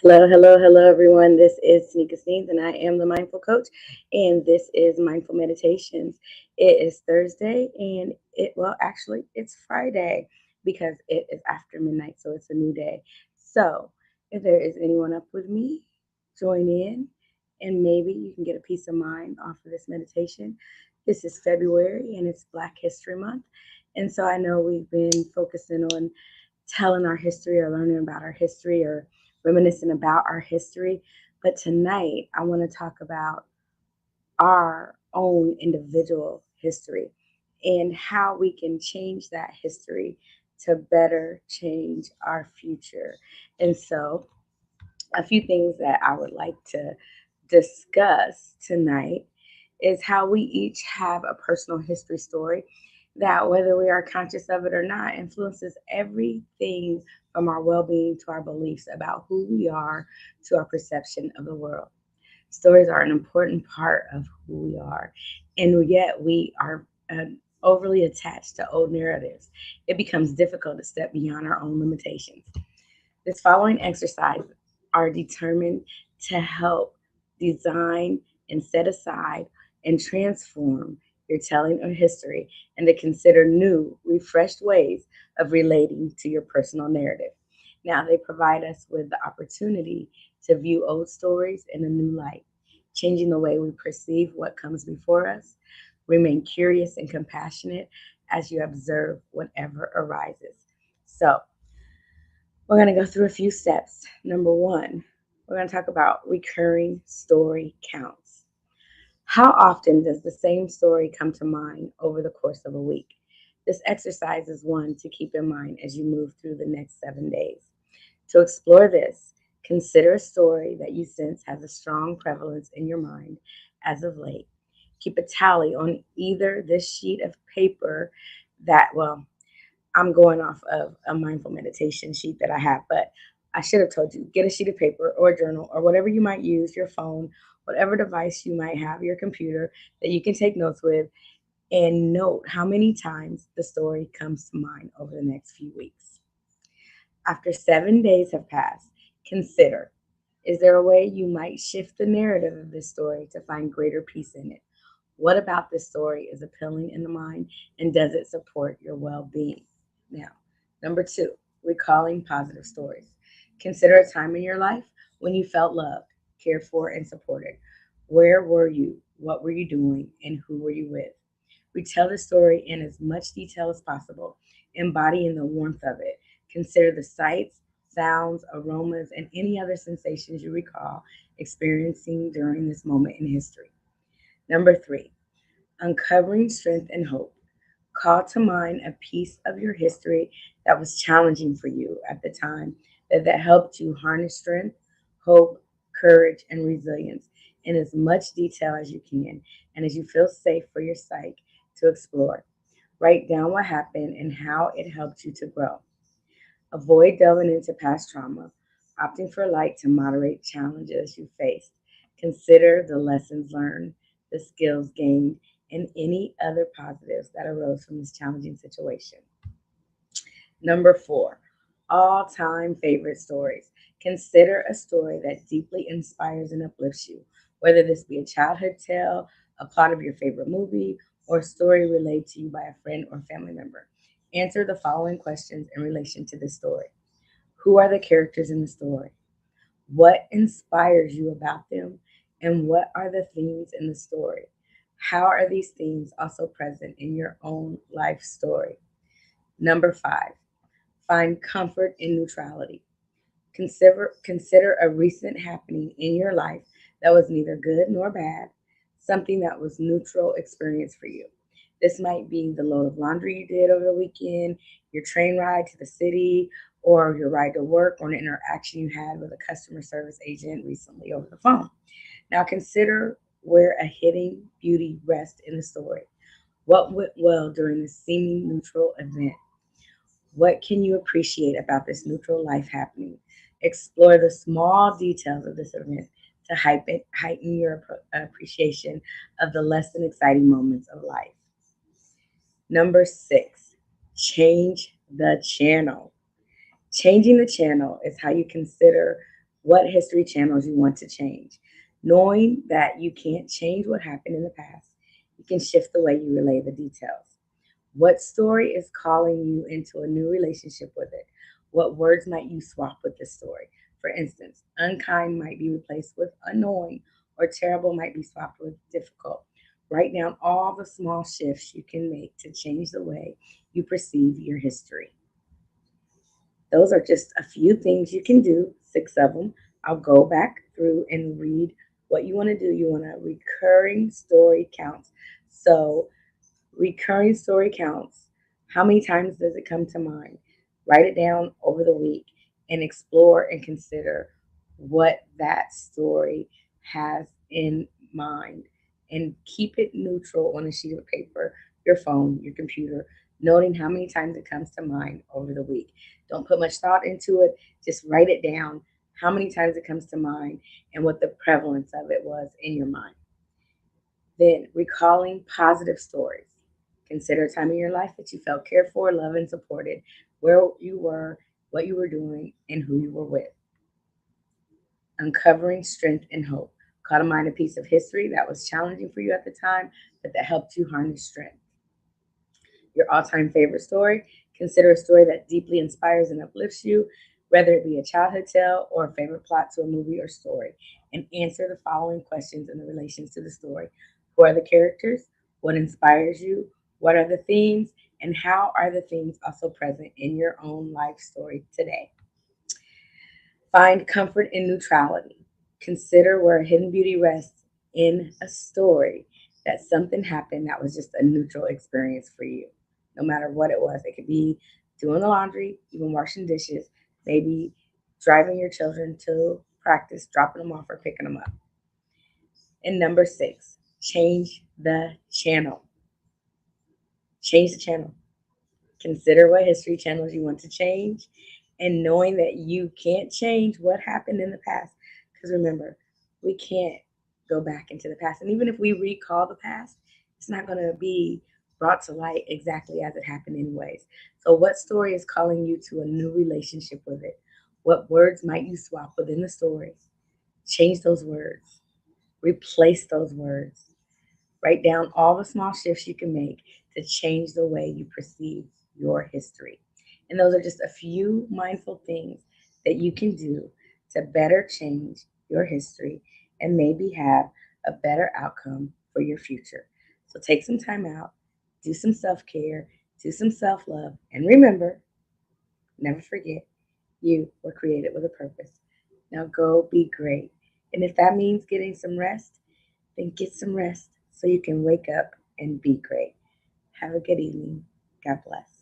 Hello, everyone. This is Tanika Scenes, and I am the Mindful Coach, and this is Mindful Meditations. It is Thursday, and actually, it's Friday because it is after midnight, so it's a new day. So, if there is anyone up with me, join in, and maybe you can get a peace of mind off of this meditation. This is February, and it's Black History Month, and so I know we've been focusing on telling our history or learning about our history or reminiscing about our history. But tonight, I want to talk about our own individual history and how we can change that history to better change our future. And so, a few things that I would like to discuss tonight is how we each have a personal history story that, whether we are conscious of it or not, influences everything from our well being to our beliefs about who we are to our perception of the world. Stories are an important part of who we are, and yet we are overly attached to old narratives. It becomes difficult to step beyond our own limitations. This following exercise are determined to help design and set aside and transform your telling of history and to consider new, refreshed ways of relating to your personal narrative. Now, they provide us with the opportunity to view old stories in a new light, changing the way we perceive what comes before us. Remain curious and compassionate as you observe whatever arises. So, we're going to go through a few steps. Number one, we're going to talk about recurring story counts. How often does the same story come to mind over the course of a week? This exercise is one to keep in mind as you move through the next 7 days. To explore this, consider a story that you sense has a strong prevalence in your mind as of late. Keep a tally on either this sheet of paper I'm going off of a mindful meditation sheet that I have, but I should have told you, get a sheet of paper or a journal or whatever you might use, your phone, whatever device you might have, your computer that you can take notes with, and note how many times the story comes to mind over the next few weeks. After 7 days have passed, consider, is there a way you might shift the narrative of this story to find greater peace in it? What about this story is appealing in the mind, and does it support your well being? Now, number two, recalling positive stories. Consider a time in your life when you felt loved, cared for, and supported. Where were you? What were you doing? And who were you with? Retell the story in as much detail as possible, embodying the warmth of it. Consider the sights, sounds, aromas, and any other sensations you recall experiencing during this moment in history. Number three, uncovering strength and hope. Call to mind a piece of your history that was challenging for you at the time that helped you harness strength, hope, courage, and resilience in as much detail as you can and as you feel safe for your psyche to explore. Write down what happened and how it helped you to grow. Avoid delving into past trauma, opting for light to moderate challenges you faced. Consider the lessons learned, the skills gained, and any other positives that arose from this challenging situation. Number four, all time favorite stories. Consider a story that deeply inspires and uplifts you, whether this be a childhood tale, a plot of your favorite movie, or a story relayed to you by a friend or family member. Answer the following questions in relation to this story. Who are the characters in the story? What inspires you about them? And what are the themes in the story? How are these themes also present in your own life story? Number five, find comfort in neutrality. Consider a recent happening in your life that was neither good nor bad, something that was neutral experience for you. This might be the load of laundry you did over the weekend, your train ride to the city, or your ride to work, or an interaction you had with a customer service agent recently over the phone. Now consider where a hidden beauty rests in the story. What went well during this seeming neutral event? What can you appreciate about this neutral life happening? Explore the small details of this event to heighten your appreciation of the less than exciting moments of life. Number six, change the channel. Changing the channel is how you consider What history channels you want to change. Knowing that you can't change what happened in the past, you can shift the way you relay the details. What story is calling you into a new relationship with it? What words might you swap with this story? For instance, unkind might be replaced with annoying, or terrible might be swapped with difficult. Write down all the small shifts you can make to change the way you perceive your history. Those are just a few things you can do, 6 of them. I'll go back through and read what you want to do. You want a recurring story counts. So, recurring story counts. How many times does it come to mind? Write it down over the week and explore and consider what that story has in mind. And keep it neutral on a sheet of paper, your phone, your computer, noting how many times it comes to mind over the week. Don't put much thought into it, just write it down how many times it comes to mind and what the prevalence of it was in your mind. Then, recalling positive stories. Consider a time in your life that you felt cared for, loved, and supported, where you were, what you were doing, and who you were with. Uncovering strength and hope. Call to mind a piece of history that was challenging for you at the time, but that helped you harness strength. Your all time favorite story. Consider a story that deeply inspires and uplifts you, whether it be a childhood tale or a favorite plot to a movie or story. And answer the following questions in the relations to the story. Who are the characters? What inspires you? What are the themes? And how are the themes also present in your own life story today? Find comfort in neutrality. Consider where hidden beauty rests in a story, that something happened that was just a neutral experience for you, no matter what it was. It could be doing the laundry, even washing dishes, maybe driving your children to practice, dropping them off, or picking them up. And number 6, change the channel. Change the channel. Consider what history channels you want to change, and knowing that you can't change what happened in the past. Because remember, we can't go back into the past. And even if we recall the past, it's not going to be brought to light exactly as it happened, anyways. So, what story is calling you to a new relationship with it? What words might you swap within the story? Change those words, replace those words. Write down all the small shifts you can make to change the way you perceive your history. And those are just a few mindful things that you can do to better change your history and maybe have a better outcome for your future. So take some time out, do some self care, do some self love, and remember, never forget, you were created with a purpose. Now go be great. And if that means getting some rest, then get some rest so you can wake up and be great. Have a good evening. God bless.